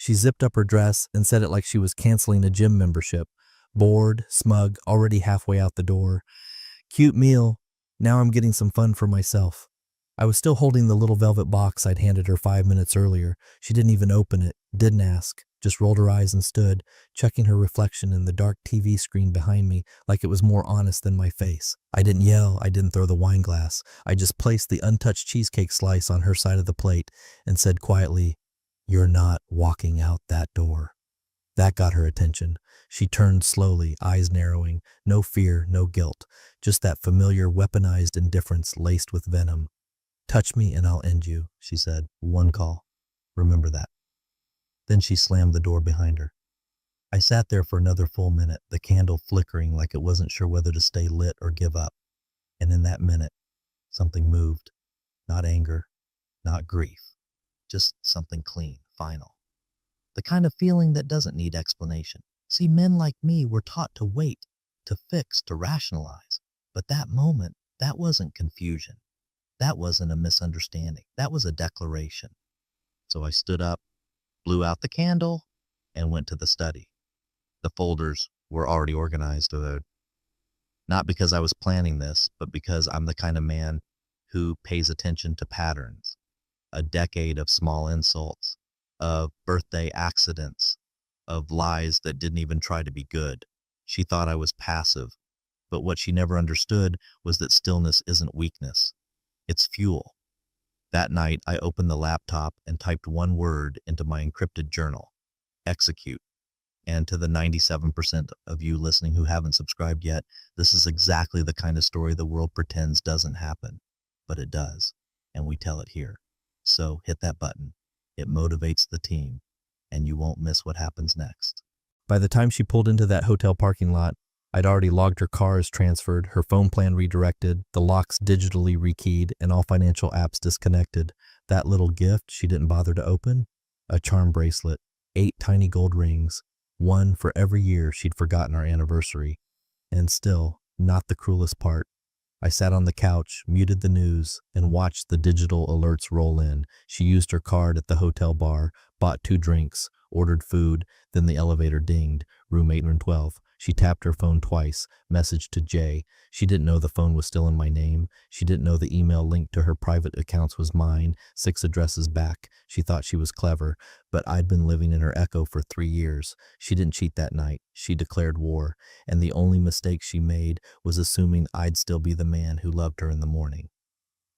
She zipped up her dress and said it like she was canceling a gym membership. Bored, smug, already halfway out the door. Cute meal. Now I'm getting some fun for myself. I was still holding the little velvet box I'd handed her 5 minutes earlier. She didn't even open it, didn't ask, just rolled her eyes and stood, checking her reflection in the dark TV screen behind me like it was more honest than my face. I didn't yell, I didn't throw the wine glass. I just placed the untouched cheesecake slice on her side of the plate and said quietly, "You're not walking out that door." That got her attention. She turned slowly, eyes narrowing. No fear, no guilt. Just that familiar weaponized indifference laced with venom. "Touch me and I'll end you," she said. "One call. Remember that." Then she slammed the door behind her. I sat there for another full minute, the candle flickering like it wasn't sure whether to stay lit or give up. And in that minute, something moved. Not anger, not grief. Just something clean, final. The kind of feeling that doesn't need explanation. See, men like me were taught to wait, to fix, to rationalize. But that moment, that wasn't confusion. That wasn't a misunderstanding. That was a declaration. So I stood up, blew out the candle, and went to the study. The folders were already organized, not because I was planning this, but because I'm the kind of man who pays attention to patterns. A decade of small insults, of birthday accidents, of lies that didn't even try to be good. She thought I was passive, but what she never understood was that stillness isn't weakness. It's fuel. That night, I opened the laptop and typed one word into my encrypted journal: execute. And to the 97% of you listening who haven't subscribed yet, this is exactly the kind of story the world pretends doesn't happen, but it does, and we tell it here. So hit that button. It motivates the team, and you won't miss what happens next. By the time she pulled into that hotel parking lot, I'd already logged her car as transferred, her phone plan redirected, the locks digitally rekeyed, and all financial apps disconnected. That little gift she didn't bother to open? A charm bracelet, 8 tiny gold rings, one for every year she'd forgotten our anniversary. And still, not the cruelest part. I sat on the couch, muted the news, and watched the digital alerts roll in. She used her card at the hotel bar, bought 2 drinks, ordered food, then the elevator dinged, room 812. She tapped her phone twice, messaged to Jay. She didn't know the phone was still in my name. She didn't know the email linked to her private accounts was mine, 6 addresses back. She thought she was clever, but I'd been living in her echo for 3 years. She didn't cheat that night. She declared war, and the only mistake she made was assuming I'd still be the man who loved her in the morning.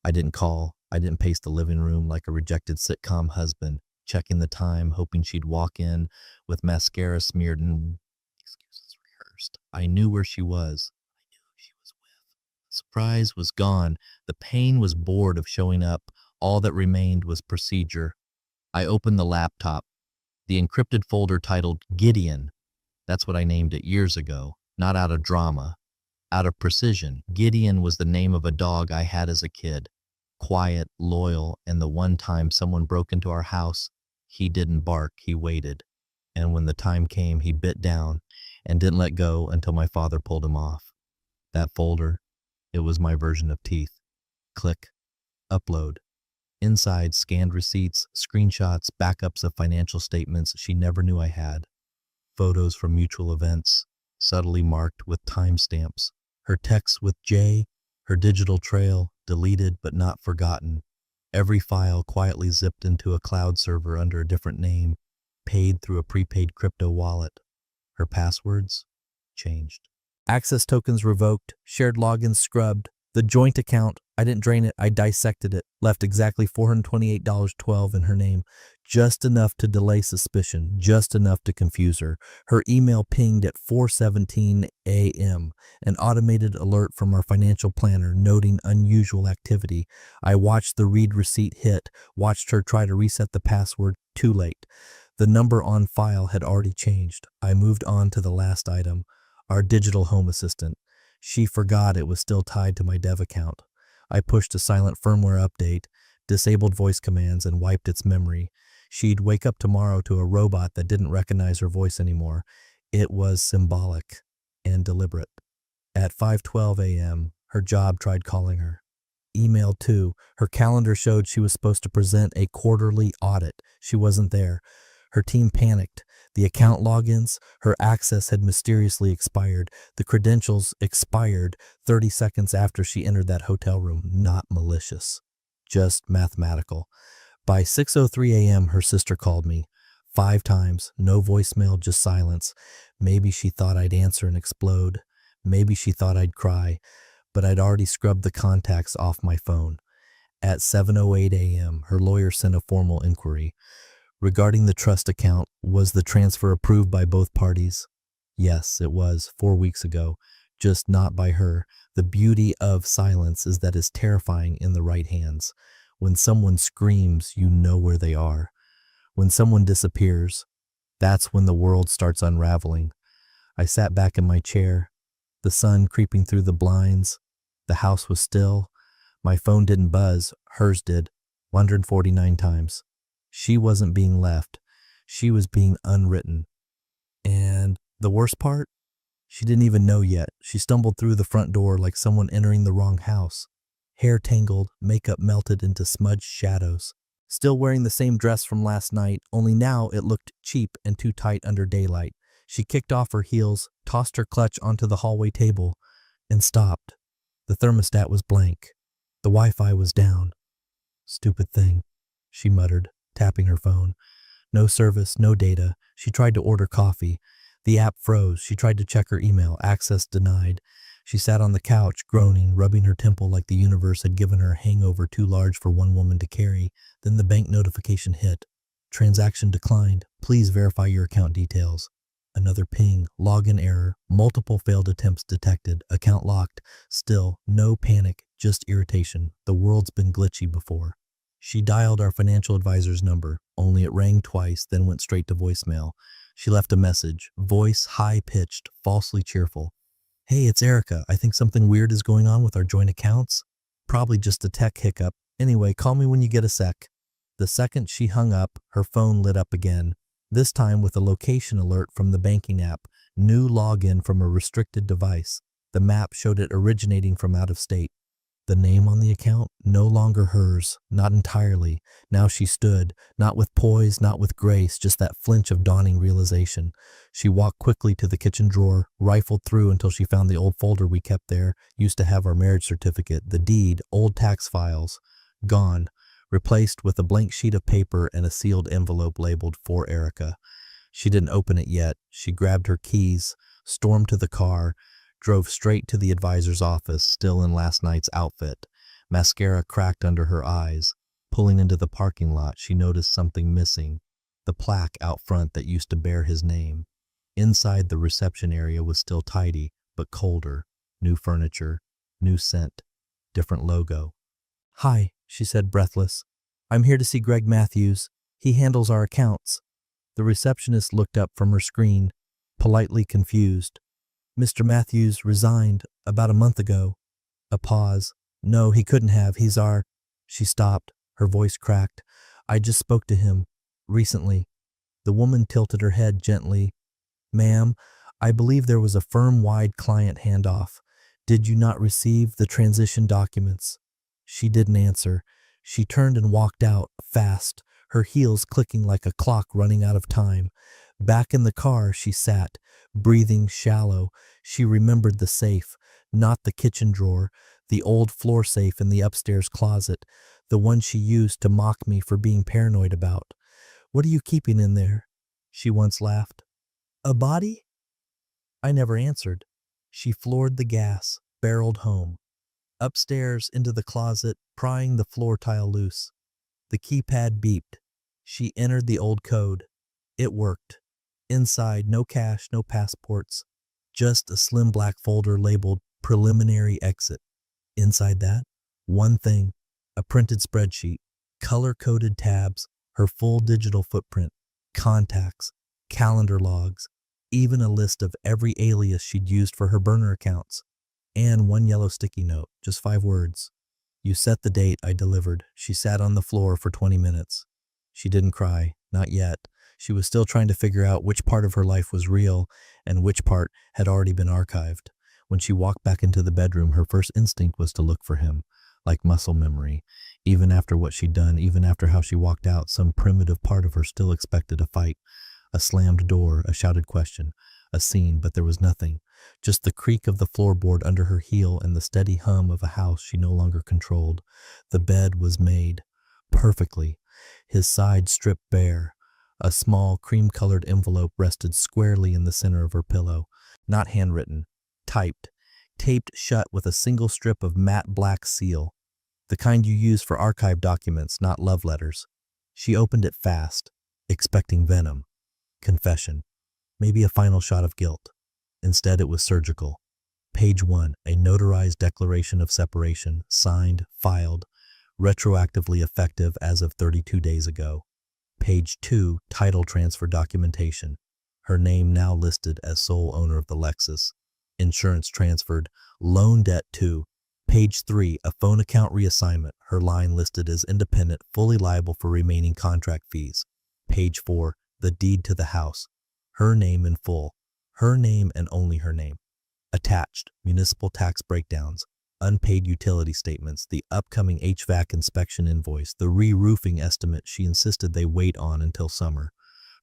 I didn't call. I didn't pace the living room like a rejected sitcom husband, checking the time, hoping she'd walk in with mascara smeared and excuses rehearsed. I knew where she was. I knew who she was with. The surprise was gone. The pain was bored of showing up. All that remained was procedure. I opened the laptop. The encrypted folder titled Gideon. That's what I named it years ago, not out of drama, out of precision. Gideon was the name of a dog I had as a kid. Quiet, loyal, and the one time someone broke into our house, he didn't bark, he waited. And when the time came, he bit down and didn't let go until my father pulled him off. That folder, it was my version of teeth. Click, upload. Inside, scanned receipts, screenshots, backups of financial statements she never knew I had. Photos from mutual events, subtly marked with timestamps. Her texts with Jay, her digital trail, deleted but not forgotten. Every file quietly zipped into a cloud server under a different name, paid through a prepaid crypto wallet. Her passwords changed. Access tokens revoked, shared logins scrubbed. The joint account, I didn't drain it, I dissected it, left exactly $428.12 in her name. Just enough to delay suspicion, just enough to confuse her. Her email pinged at 4:17 a.m., an automated alert from our financial planner noting unusual activity. I watched the read receipt hit, watched her try to reset the password. Too late. The number on file had already changed. I moved on to the last item, our digital home assistant. She forgot it was still tied to my dev account. I pushed a silent firmware update, disabled voice commands, and wiped its memory. She'd wake up tomorrow to a robot that didn't recognize her voice anymore. It was symbolic and deliberate. At 5:12 a.m., her job tried calling her. Email too. Her calendar showed she was supposed to present a quarterly audit. She wasn't there. Her team panicked. The account logins, her access had mysteriously expired. The credentials expired 30 seconds after she entered that hotel room. Not malicious, just mathematical. By 6:03 a.m., her sister called me. 5 times, no voicemail, just silence. Maybe she thought I'd answer and explode. Maybe she thought I'd cry, but I'd already scrubbed the contacts off my phone. At 7:08 a.m., her lawyer sent a formal inquiry. Regarding the trust account, was the transfer approved by both parties? Yes, it was, 4 weeks ago, just not by her. The beauty of silence is that it's terrifying in the right hands. When someone screams, you know where they are. When someone disappears, that's when the world starts unraveling. I sat back in my chair, the sun creeping through the blinds. The house was still. My phone didn't buzz, hers did, 149 times. She wasn't being left. She was being unwritten. And the worst part? She didn't even know yet. She stumbled through the front door like someone entering the wrong house. Hair tangled, makeup melted into smudged shadows. Still wearing the same dress from last night, only now it looked cheap and too tight under daylight. She kicked off her heels, tossed her clutch onto the hallway table, and stopped. The thermostat was blank. The Wi-Fi was down. Stupid thing, she muttered, tapping her phone. No service, no data. She tried to order coffee. The app froze. She tried to check her email. Access denied. She sat on the couch, groaning, rubbing her temple like the universe had given her a hangover too large for one woman to carry. Then the bank notification hit. Transaction declined. Please verify your account details. Another ping. Login error. Multiple failed attempts detected. Account locked. Still, no panic, just irritation. The world's been glitchy before. She dialed our financial advisor's number, only it rang twice, then went straight to voicemail. She left a message, voice high-pitched, falsely cheerful. Hey, it's Erica. I think something weird is going on with our joint accounts. Probably just a tech hiccup. Anyway, call me when you get a sec. The second she hung up, her phone lit up again, this time with a location alert from the banking app, new login from a restricted device. The map showed it originating from out of state. The name on the account, no longer hers, not entirely. Now she stood, not with poise, not with grace, just that flinch of dawning realization. She walked quickly to the kitchen drawer, rifled through until she found the old folder we kept there, used to have our marriage certificate, the deed, old tax files. Gone, replaced with a blank sheet of paper and a sealed envelope labeled For Erica. She didn't open it yet. She grabbed her keys, stormed to the car, drove straight to the advisor's office, still in last night's outfit. Mascara cracked under her eyes. Pulling into the parking lot, she noticed something missing. The plaque out front that used to bear his name. Inside, the reception area was still tidy, but colder. New furniture, new scent, different logo. Hi, she said, breathless. I'm here to see Greg Matthews. He handles our accounts. The receptionist looked up from her screen, politely confused. Mr. Matthews resigned about a month ago. A pause. No, he couldn't have. He's our... She stopped. Her voice cracked. I just spoke to him. Recently. The woman tilted her head gently. Ma'am, I believe there was a firm-wide client handoff. Did you not receive the transition documents? She didn't answer. She turned and walked out, fast, her heels clicking like a clock running out of time. Back in the car, she sat, breathing shallow. She remembered the safe, not the kitchen drawer, the old floor safe in the upstairs closet, the one she used to mock me for being paranoid about. What are you keeping in there? She once laughed. A body? I never answered. She floored the gas, barreled home. Upstairs into the closet, prying the floor tile loose. The keypad beeped. She entered the old code. It worked. Inside, no cash, no passports. Just a slim black folder labeled Preliminary Exit. Inside that, one thing, a printed spreadsheet, color-coded tabs, her full digital footprint, contacts, calendar logs, even a list of every alias she'd used for her burner accounts, and one yellow sticky note, just 5 words. You set the date, I delivered. She sat on the floor for 20 minutes. She didn't cry, not yet. She was still trying to figure out which part of her life was real and which part had already been archived. When she walked back into the bedroom, her first instinct was to look for him, like muscle memory. Even after what she'd done, even after how she walked out, some primitive part of her still expected a fight. A slammed door, a shouted question, a scene, but there was nothing. Just the creak of the floorboard under her heel and the steady hum of a house she no longer controlled. The bed was made. Perfectly. His side stripped bare. A small, cream-colored envelope rested squarely in the center of her pillow. Not handwritten. Typed. Taped shut with a single strip of matte black seal. The kind you use for archive documents, not love letters. She opened it fast, expecting venom. Confession. Maybe a final shot of guilt. Instead, it was surgical. Page 1, a notarized declaration of separation, signed, filed, retroactively effective as of 32 days ago. Page 2, title transfer documentation. Her name now listed as sole owner of the Lexus. Insurance transferred. Loan debt to. Page 3, a phone account reassignment. Her line listed as independent, fully liable for remaining contract fees. Page 4, the deed to the house. Her name in full. Her name and only her name. Attached, municipal tax breakdowns, unpaid utility statements, the upcoming HVAC inspection invoice, the re-roofing estimate she insisted they wait on until summer.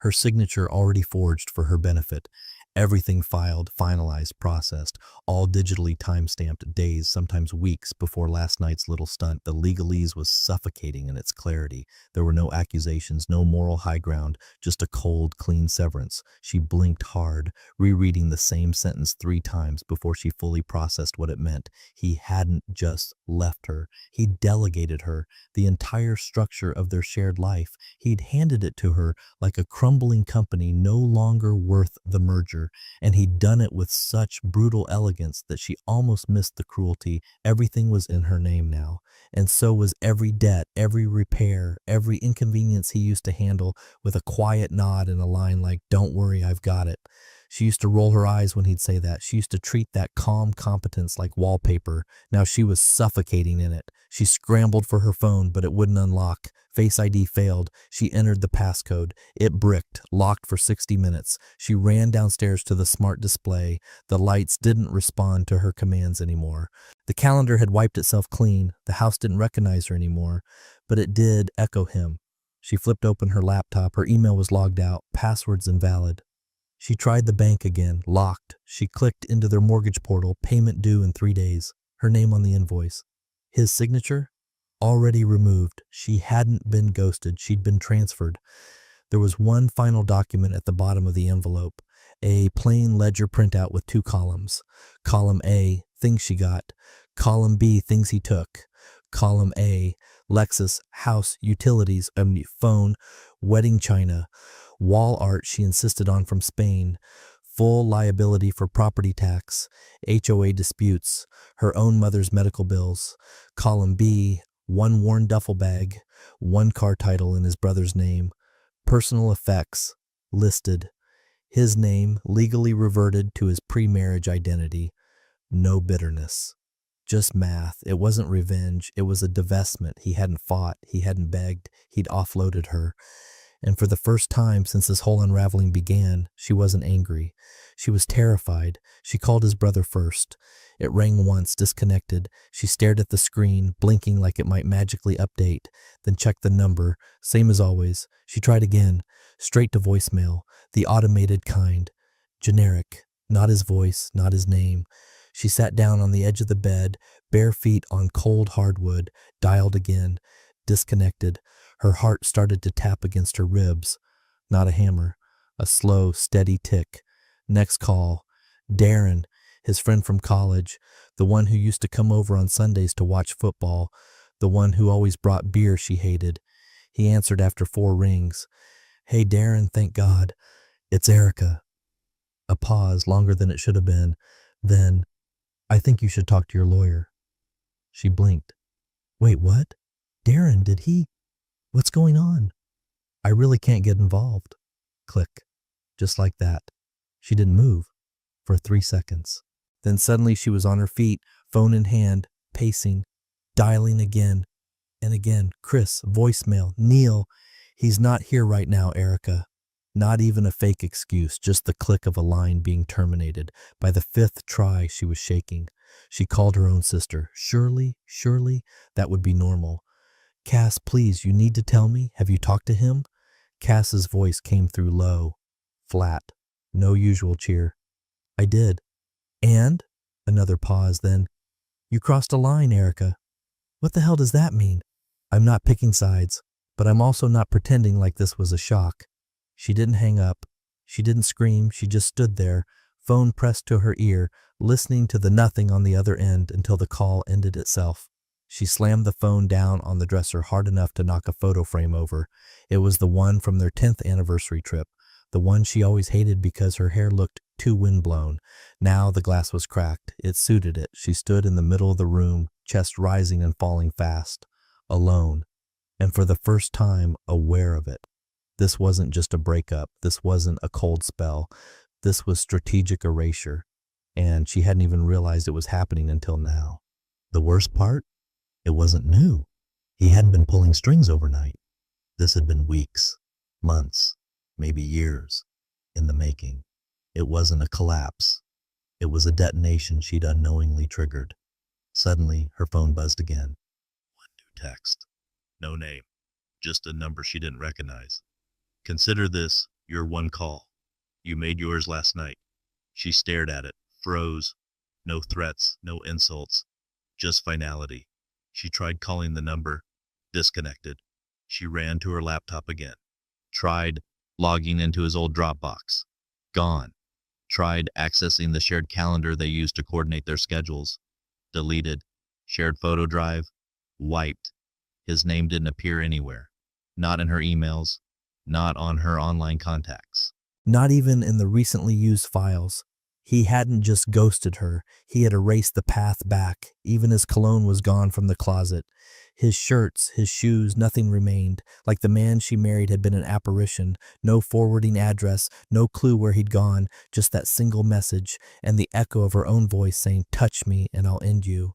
Her signature already forged for her benefit. Everything filed, finalized, processed, all digitally time-stamped days, sometimes weeks before last night's little stunt. The legalese was suffocating in its clarity. There were no accusations, no moral high ground, just a cold, clean severance. She blinked hard, rereading the same sentence 3 times before she fully processed what it meant. He hadn't just left her. He'd delegated her, the entire structure of their shared life. He'd handed it to her like a crumbling company no longer worth the merger. And he'd done it with such brutal elegance that she almost missed the cruelty. Everything was in her name now, and so was every debt, every repair, every inconvenience he used to handle with a quiet nod and a line like, "Don't worry, I've got it." She used to roll her eyes when he'd say that. She used to treat that calm competence like wallpaper. Now she was suffocating in it. She scrambled for her phone, but it wouldn't unlock. Face ID failed. She entered the passcode. It bricked, locked for 60 minutes. She ran downstairs to the smart display. The lights didn't respond to her commands anymore. The calendar had wiped itself clean. The house didn't recognize her anymore, but it did echo him. She flipped open her laptop. Her email was logged out. Passwords invalid. She tried the bank again, locked. She clicked into their mortgage portal, payment due in 3 days. Her name on the invoice. His signature? Already removed. She hadn't been ghosted. She'd been transferred. There was one final document at the bottom of the envelope, a plain ledger printout with 2 columns. Column A, things she got. Column B, things he took. Column A, Lexus, house, utilities, phone, wedding china, wall art she insisted on from Spain, full liability for property tax, HOA disputes, her own mother's medical bills. Column B, 1 worn duffel bag, 1 car title in his brother's name, personal effects, listed. His name legally reverted to his pre-marriage identity. No bitterness. Just math. It wasn't revenge. It was a divestment. He hadn't fought. He hadn't begged. He'd offloaded her. And for the first time since this whole unraveling began, she wasn't angry. She was terrified. She called his brother first. It rang once, disconnected. She stared at the screen, blinking like it might magically update, then checked the number, same as always. She tried again, straight to voicemail, the automated kind. Generic. Not his voice, not his name. She sat down on the edge of the bed, bare feet on cold hardwood, dialed again, disconnected. Her heart started to tap against her ribs. Not a hammer. A slow, steady tick. Next call. Darren, his friend from college, the one who used to come over on Sundays to watch football, the one who always brought beer she hated. He answered after 4 rings. "Hey, Darren, thank God. It's Erica." A pause, longer than it should have been. Then, "I think you should talk to your lawyer." She blinked. "Wait, what? Darren, did he? What's going on?" "I really can't get involved." Click. Just like that. She didn't move for 3 seconds. Then suddenly she was on her feet, phone in hand, pacing, dialing again and again. Chris, voicemail, Neil. "He's not here right now, Erica." Not even a fake excuse, just the click of a line being terminated. By the 5th try, she was shaking. She called her own sister. Surely, that would be normal. Cass, please, you need to tell me. Have you talked to him? Cass's voice came through low, flat, no usual cheer. I did. And? Another pause, then, you crossed a line, Erica. What the hell does that mean? I'm not picking sides, but I'm also not pretending like this was a shock. She didn't hang up. She didn't scream. She just stood there, phone pressed to her ear, listening to the nothing on the other end until the call ended itself. She slammed the phone down on the dresser hard enough to knock a photo frame over. It was the one from their 10th anniversary trip, the one she always hated because her hair looked too windblown. Now the glass was cracked. It suited it. She stood in the middle of the room, chest rising and falling fast, alone, and for the first time aware of it. This wasn't just a breakup. This wasn't a cold spell. This was strategic erasure, and she hadn't even realized it was happening until now. The worst part? It wasn't new. He hadn't been pulling strings overnight. This had been weeks, months, maybe years in the making. It wasn't a collapse. It was a detonation she'd unknowingly triggered. Suddenly, her phone buzzed again. One new text. No name. Just a number she didn't recognize. Consider this your one call. You made yours last night. She stared at it, froze. No threats, no insults, just finality. She tried calling the number. Disconnected. She ran to her laptop again. Tried logging into his old Dropbox. Gone. Tried accessing the shared calendar they used to coordinate their schedules. Deleted. Shared photo drive. Wiped. His name didn't appear anywhere. Not in her emails. Not on her online contacts. Not even in the recently used files. He hadn't just ghosted her. He had erased the path back. Even his cologne was gone from the closet. His shirts, his shoes, nothing remained. Like the man she married had been an apparition. No forwarding address, no clue where he'd gone, just that single message and the echo of her own voice saying, "Touch me and I'll end you."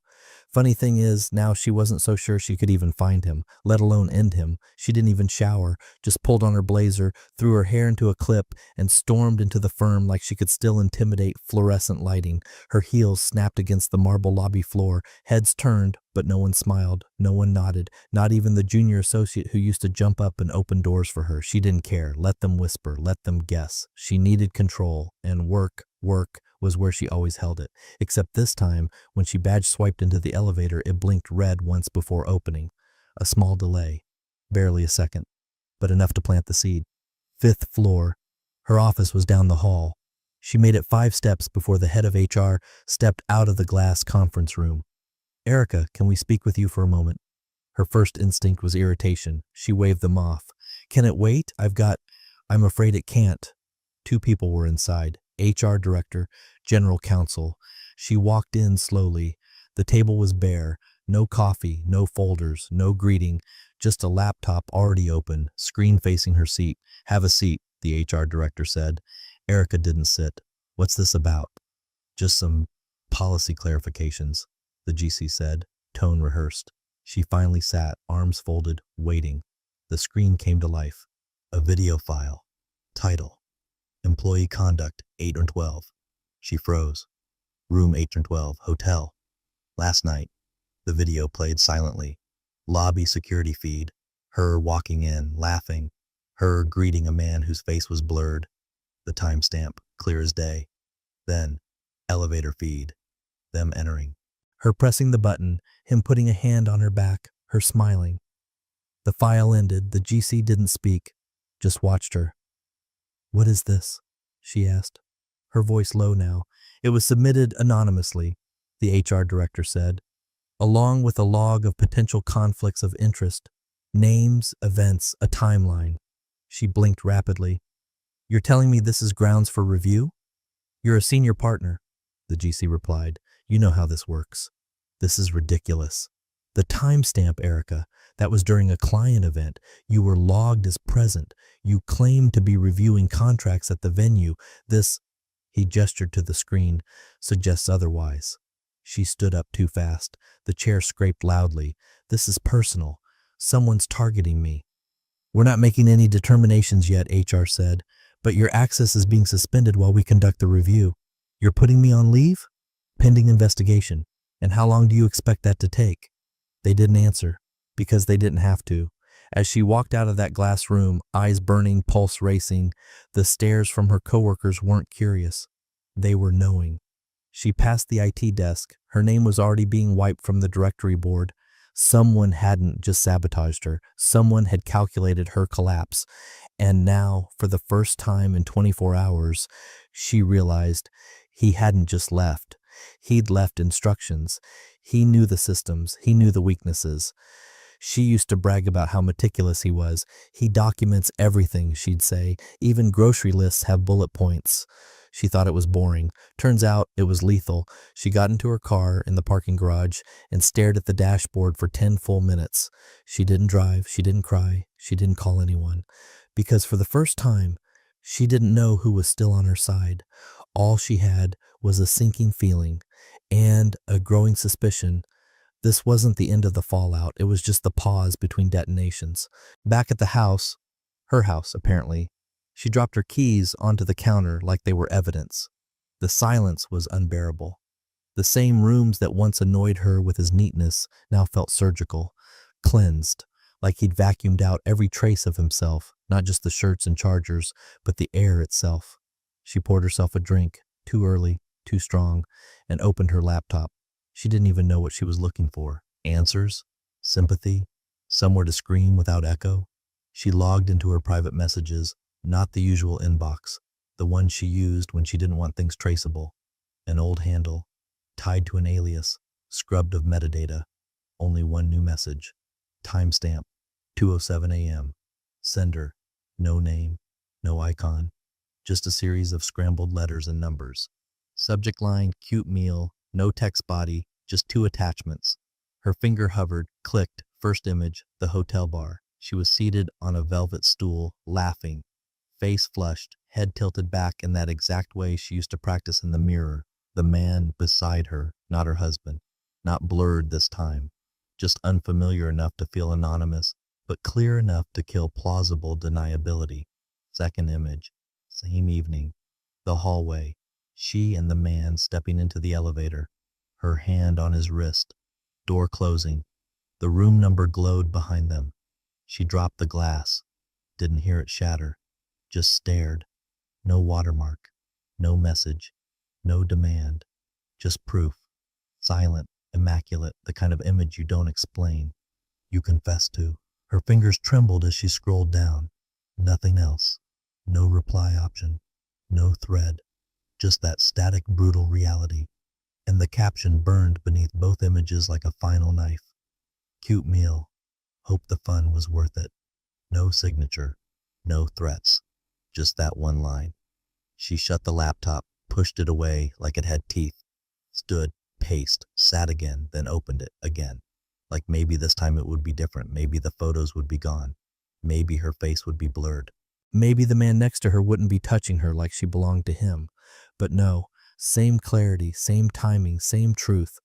Funny thing is, now she wasn't so sure she could even find him, let alone end him. She didn't even shower, just pulled on her blazer, threw her hair into a clip, and stormed into the firm like she could still intimidate fluorescent lighting. Her heels snapped against the marble lobby floor, heads turned, but no one smiled, no one nodded, not even the junior associate who used to jump up and open doors for her. She didn't care. Let them whisper, let them guess. She needed control, and work was where she always held it. Except this time, when she badge swiped into the elevator, it blinked red once before opening. A small delay. Barely a second, but enough to plant the seed. 5th floor. Her office was down the hall. She made it 5 steps before the head of HR stepped out of the glass conference room. "Erica, can we speak with you for a moment?" Her first instinct was irritation. She waved them off. "Can it wait? I'm afraid it can't." 2 people were inside. HR director, general counsel. She walked in slowly. The table was bare. No coffee, no folders, no greeting. Just a laptop already open, screen facing her seat. "Have a seat," the HR director said. Erica didn't sit. "What's this about?" "Just some policy clarifications," the GC said, tone rehearsed. She finally sat, arms folded, waiting. The screen came to life. A video file. Title: Employee Conduct 8 and 12. She froze. Room 8 and 12, hotel. Last night. The video played silently. Lobby security feed. Her walking in, laughing. Her greeting a man whose face was blurred. The timestamp, clear as day. Then, elevator feed. Them entering. Her pressing the button, him putting a hand on her back, her smiling. The file ended. The GC didn't speak, just watched her. "What is this?" she asked, her voice low now. "It was submitted anonymously," the HR director said, "along with a log of potential conflicts of interest, names, events, a timeline." She blinked rapidly. "You're telling me this is grounds for review?" "You're a senior partner," the GC replied. "You know how this works." "This is ridiculous." "The timestamp, Erica, that was during a client event. You were logged as present. You claimed to be reviewing contracts at the venue. This," he gestured to the screen, "suggests otherwise." She stood up too fast. The chair scraped loudly. "This is personal. Someone's targeting me." "We're not making any determinations yet," HR said, "but your access is being suspended while we conduct the review." "You're putting me on leave?" "Pending investigation." "And how long do you expect that to take?" They didn't answer. because they didn't have to. As she walked out of that glass room, eyes burning, pulse racing, the stares from her coworkers weren't curious. They were knowing. She passed the IT desk. Her name was already being wiped from the directory board. Someone hadn't just sabotaged her. Someone had calculated her collapse. And now, for the first time in 24 hours, she realized he hadn't just left. He'd left instructions. He knew the systems. He knew the weaknesses. She used to brag about how meticulous he was. He documents everything, she'd say. Even grocery lists have bullet points. She thought it was boring. Turns out it was lethal. She got into her car in the parking garage and stared at the dashboard for 10 full minutes. She didn't drive. She didn't cry. She didn't call anyone. Because for the first time, she didn't know who was still on her side. All she had was a sinking feeling and a growing suspicion. This wasn't the end of the fallout. It was just the pause between detonations. Back at the house, her house apparently, she dropped her keys onto the counter like they were evidence. The silence was unbearable. The same rooms that once annoyed her with his neatness now felt surgical, cleansed, like he'd vacuumed out every trace of himself, not just the shirts and chargers, but the air itself. She poured herself a drink, too early, too strong, and opened her laptop. She didn't even know what she was looking for. Answers? Sympathy? Somewhere to scream without echo? She logged into her private messages, not the usual inbox, the one she used when she didn't want things traceable. An old handle, tied to an alias, scrubbed of metadata. Only one new message. Timestamp, 2:07 a.m. Sender, no name, no icon, just a series of scrambled letters and numbers. Subject line, cute meal, no text body, just 2 attachments. Her finger hovered, clicked, first image, the hotel bar. She was seated on a velvet stool, laughing, face flushed, head tilted back in that exact way she used to practice in the mirror. The man beside her, not her husband, not blurred this time, just unfamiliar enough to feel anonymous, but clear enough to kill plausible deniability. Second image, same evening, the hallway, she and the man stepping into the elevator, her hand on his wrist, door closing. The room number glowed behind them. She dropped the glass, didn't hear it shatter, just stared. No watermark, no message, no demand, just proof. Silent, immaculate, the kind of image you don't explain. You confess to. Her fingers trembled as she scrolled down. Nothing else. No reply option. No thread. Just that static, brutal reality. And the caption burned beneath both images like a final knife. Cute meal. Hope the fun was worth it. No signature. No threats. Just that one line. She shut the laptop, pushed it away like it had teeth, stood, paced, sat again, then opened it again. Like maybe this time it would be different. Maybe the photos would be gone. Maybe her face would be blurred. Maybe the man next to her wouldn't be touching her like she belonged to him. But no, same clarity, same timing, same truth.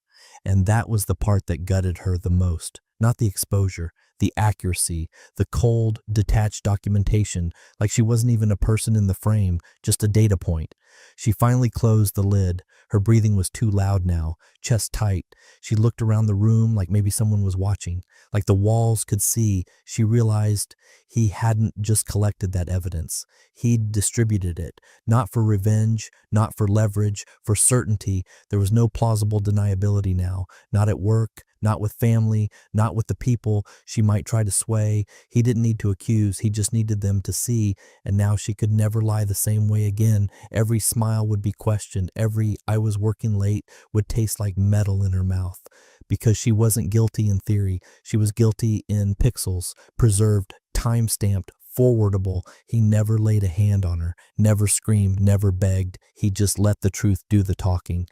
And that was the part that gutted her the most. Not the exposure, the accuracy, the cold, detached documentation, like she wasn't even a person in the frame, just a data point. She finally closed the lid. Her breathing was too loud now, chest tight. She looked around the room like maybe someone was watching, like the walls could see. She realized he hadn't just collected that evidence. He'd distributed it, not for revenge, not for leverage, for certainty. There was no plausible deniability now, not at work, not with family, not with the people she might try to sway. He didn't need to accuse, he just needed them to see, and now she could never lie the same way again. Every smile would be questioned, every "I was working late" would taste like metal in her mouth. Because she wasn't guilty in theory, she was guilty in pixels, preserved, time-stamped, forwardable. He never laid a hand on her, never screamed, never begged. He just let the truth do the talking.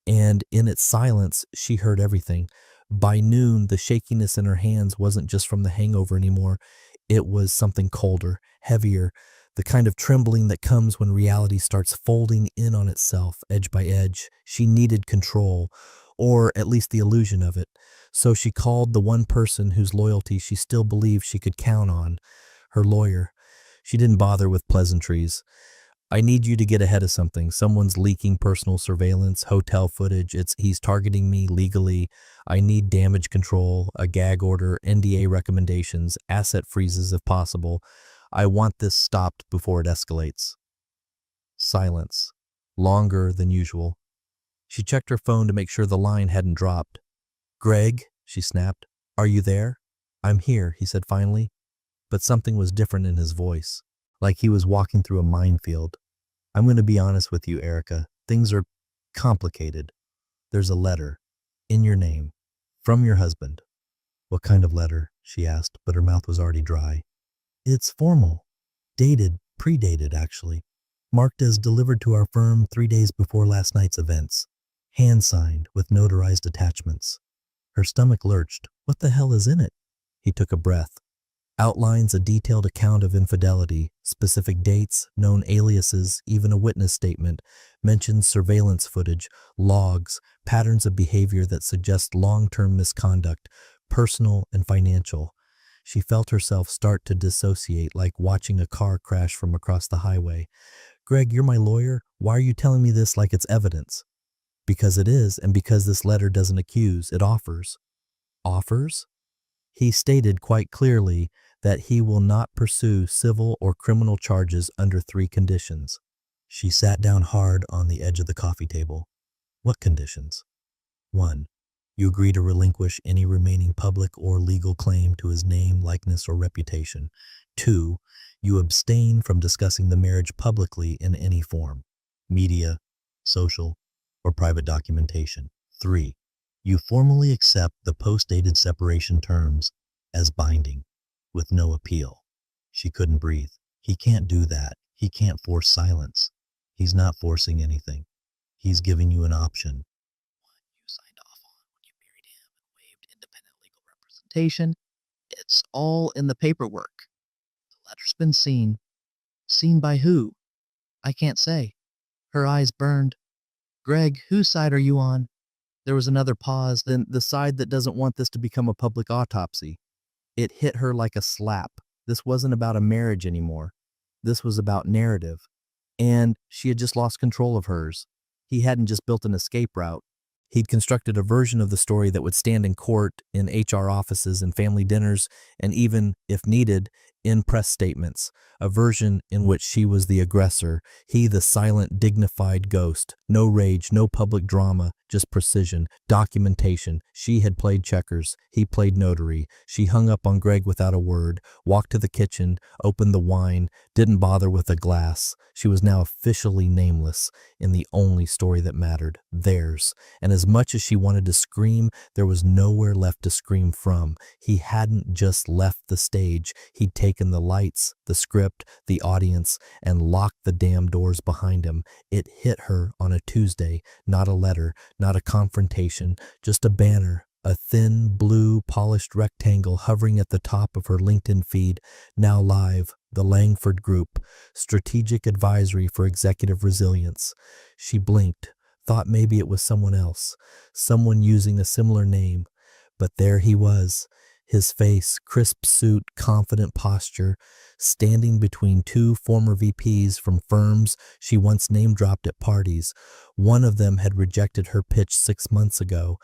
And in its silence, she heard everything. By noon, the shakiness in her hands wasn't just from the hangover anymore. It was something colder, heavier, the kind of trembling that comes when reality starts folding in on itself, edge by edge. She needed control, or at least the illusion of it. So she called the one person whose loyalty she still believed she could count on, her lawyer. She didn't bother with pleasantries. I need you to get ahead of something. Someone's leaking personal surveillance, hotel footage. He's targeting me legally. I need damage control, a gag order, NDA recommendations, asset freezes if possible. I want this stopped before it escalates. Silence. Longer than usual. She checked her phone to make sure the line hadn't dropped. Greg, she snapped. Are you there? I'm here, he said finally. But something was different in his voice, like he was walking through a minefield. I'm going to be honest with you, Erica. Things are complicated. There's a letter in your name from your husband. What kind of letter? She asked, but her mouth was already dry. It's formal. Dated, predated actually. Marked as delivered to our firm 3 days before last night's events. Hand-signed with notarized attachments. Her stomach lurched. What the hell is in it? He took a breath. Outlines a detailed account of infidelity, specific dates, known aliases, even a witness statement, mentions surveillance footage, logs, patterns of behavior that suggest long-term misconduct, personal and financial. She felt herself start to dissociate like watching a car crash from across the highway. Greg, you're my lawyer. Why are you telling me this like it's evidence? Because it is, and because this letter doesn't accuse, it offers. Offers? He stated quite clearly that he will not pursue civil or criminal charges under 3 conditions. She sat down hard on the edge of the coffee table. What conditions? 1. You agree to relinquish any remaining public or legal claim to his name, likeness, or reputation. 2. You abstain from discussing the marriage publicly in any form, media, social, or private documentation. 3. You formally accept the post-dated separation terms as binding, with no appeal. She couldn't breathe. He can't do that. He can't force silence. He's not forcing anything. He's giving you an option. One you signed off on when you married him and waived independent legal representation. It's all in the paperwork. The letter's been seen. Seen by who? I can't say. Her eyes burned. Greg, whose side are you on? There was another pause, then the side that doesn't want this to become a public autopsy. It hit her like a slap. This wasn't about a marriage anymore. This was about narrative. And she had just lost control of hers. He hadn't just built an escape route. He'd constructed a version of the story that would stand in court, in HR offices, and family dinners, and even, if needed, in press statements. A version in which she was the aggressor, he the silent, dignified ghost. No rage, no public drama, just precision, documentation. She had played checkers. He played notary. She hung up on Greg without a word, walked to the kitchen, opened the wine, didn't bother with a glass. She was now officially nameless in the only story that mattered, theirs. And as much as she wanted to scream, there was nowhere left to scream from. He hadn't just left the stage. He'd taken the lights, the script, the audience, and locked the damn doors behind him. It hit her on a Tuesday, not a letter, not a confrontation, just a banner. A thin, blue, polished rectangle hovering at the top of her LinkedIn feed, now live, the Langford Group, Strategic Advisory for Executive Resilience. She blinked, thought maybe it was someone else, someone using a similar name. But there he was, his face, crisp suit, confident posture, standing between 2 former VPs from firms she once name-dropped at parties. One of them had rejected her pitch 6 months ago.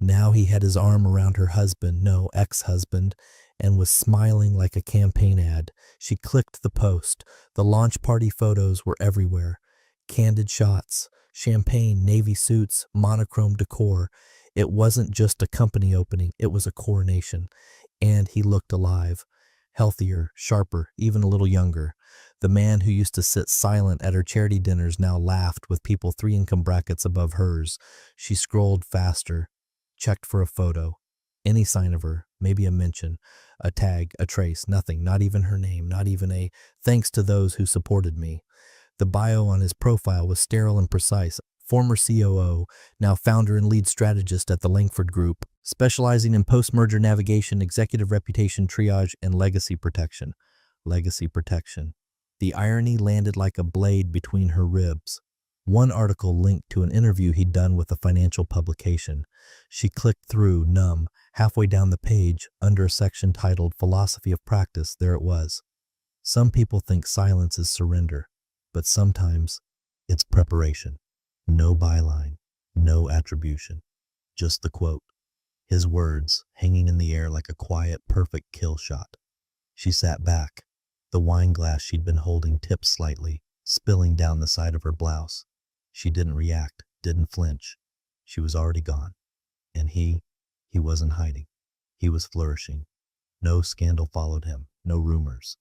Now he had his arm around her husband, no, ex-husband, and was smiling like a campaign ad. She clicked the post. The launch party photos were everywhere. Candid shots, champagne, navy suits, monochrome decor. It wasn't just a company opening, it was a coronation. And he looked alive, healthier, sharper, even a little younger. The man who used to sit silent at her charity dinners now laughed with people 3 income brackets above hers. She scrolled faster. Checked for a photo. Any sign of her, maybe a mention, a tag, a trace, nothing, not even her name, not even a thanks to those who supported me. The bio on his profile was sterile and precise. Former COO, now founder and lead strategist at the Langford Group, specializing in post-merger navigation, executive reputation triage, and legacy protection. Legacy protection. The irony landed like a blade between her ribs. One article linked to an interview he'd done with a financial publication. She clicked through, numb. Halfway down the page, under a section titled Philosophy of Practice, there it was. Some people think silence is surrender. but sometimes it's preparation. No byline, no attribution, just the quote. His words hanging in the air like a quiet, perfect kill shot. She sat back, the wine glass she'd been holding tipped slightly, spilling down the side of her blouse. She didn't react, didn't flinch. She was already gone. And he wasn't hiding. He was flourishing. No scandal followed him, no rumors.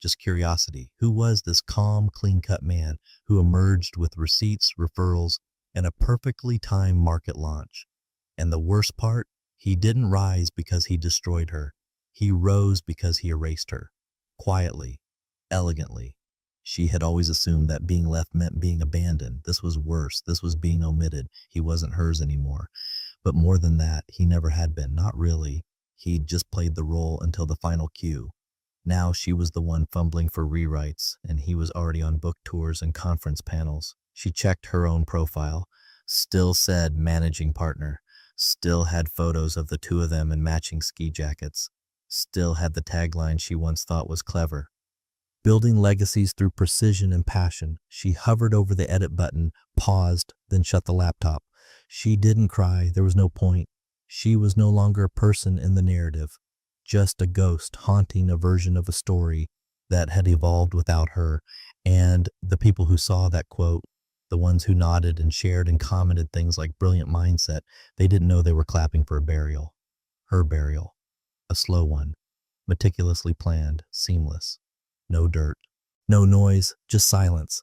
Just curiosity. Who was this calm, clean-cut man who emerged with receipts, referrals, and a perfectly timed market launch? And the worst part, he didn't rise because he destroyed her. He rose because he erased her. Quietly, elegantly. She had always assumed that being left meant being abandoned. This was worse. This was being omitted. He wasn't hers anymore. But more than that, he never had been. Not really. He'd just played the role until the final cue. Now she was the one fumbling for rewrites, and he was already on book tours and conference panels. She checked her own profile. Still said managing partner. Still had photos of the two of them in matching ski jackets. Still had the tagline she once thought was clever. Building legacies through precision and passion. She hovered over the edit button, paused, then shut the laptop. She didn't cry. There was no point. She was no longer a person in the narrative, just a ghost haunting a version of a story that had evolved without her. And the people who saw that quote, the ones who nodded and shared and commented things like brilliant mindset, they didn't know they were clapping for a burial. Her burial. A slow one. Meticulously planned, seamless. No dirt. No noise, just silence.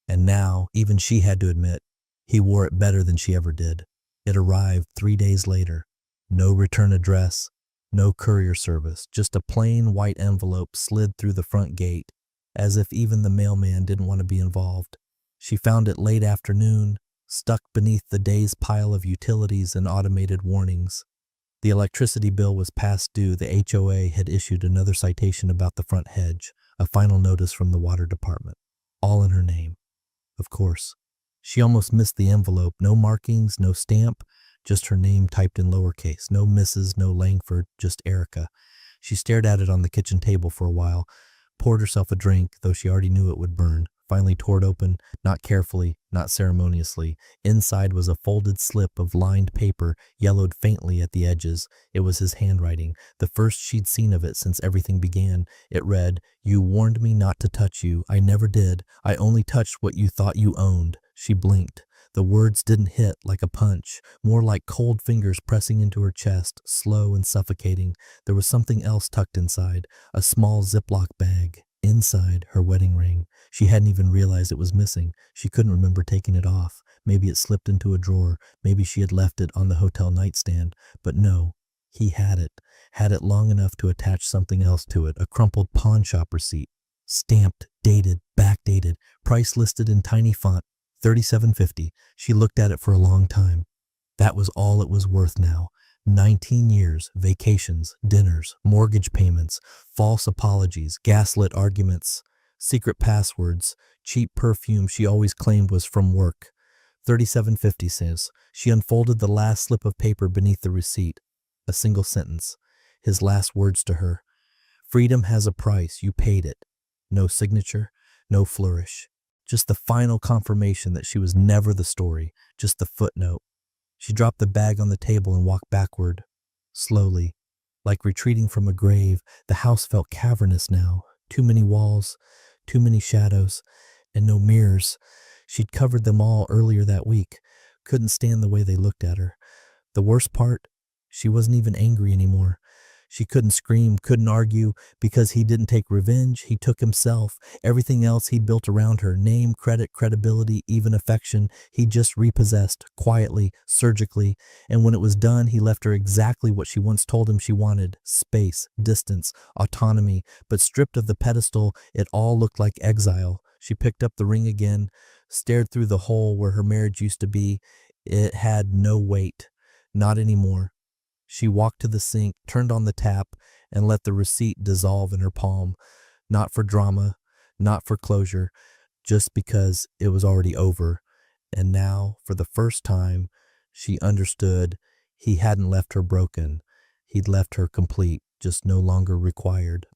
And now, even she had to admit, he wore it better than she ever did. It arrived 3 days later. No return address, no courier service, just a plain white envelope slid through the front gate, as if even the mailman didn't want to be involved. She found it late afternoon, stuck beneath the day's pile of utilities and automated warnings. The electricity bill was past due. The HOA had issued another citation about the front hedge, a final notice from the water department, all in her name. Of course. She almost missed the envelope. No markings, no stamp, just her name typed in lowercase. No Mrs., no Langford, just Erica. She stared at it on the kitchen table for a while, poured herself a drink, though she already knew it would burn, finally tore it open, not carefully, not ceremoniously. Inside was a folded slip of lined paper, yellowed faintly at the edges. It was his handwriting, the first she'd seen of it since everything began. It read, "You warned me not to touch you. I never did. I only touched what you thought you owned." She blinked. The words didn't hit like a punch, more like cold fingers pressing into her chest, slow and suffocating. There was something else tucked inside, a small Ziploc bag. Inside, her wedding ring. She hadn't even realized it was missing. She couldn't remember taking it off. Maybe it slipped into a drawer. Maybe she had left it on the hotel nightstand. But no, he had it long enough to attach something else to it, a crumpled pawn shop receipt. Stamped, dated, backdated, price listed in tiny font. $37.50. She looked at it for a long time. That was all it was worth now. 19 years, vacations, dinners, mortgage payments, false apologies, gaslit arguments, secret passwords, cheap perfume she always claimed was from work. $37.50 says. She unfolded the last slip of paper beneath the receipt. A single sentence. His last words to her. Freedom has a price. You paid it. No signature, no flourish. Just the final confirmation that she was never the story, just the footnote. She dropped the bag on the table and walked backward, slowly, like retreating from a grave. The house felt cavernous now. Too many walls, too many shadows, and no mirrors. She'd covered them all earlier that week. Couldn't stand the way they looked at her. The worst part, she wasn't even angry anymore. She couldn't scream, couldn't argue, because he didn't take revenge. He took himself. Everything else he built around her, name, credit, credibility, even affection, he just repossessed, quietly, surgically. And when it was done, he left her exactly what she once told him she wanted: space, distance, autonomy. But stripped of the pedestal, it all looked like exile. She picked up the ring again, stared through the hole where her marriage used to be. It had no weight. Not anymore. She walked to the sink, turned on the tap, and let the receipt dissolve in her palm. Not for drama, not for closure, just because it was already over. And now, for the first time, she understood he hadn't left her broken. He'd left her complete, just no longer required.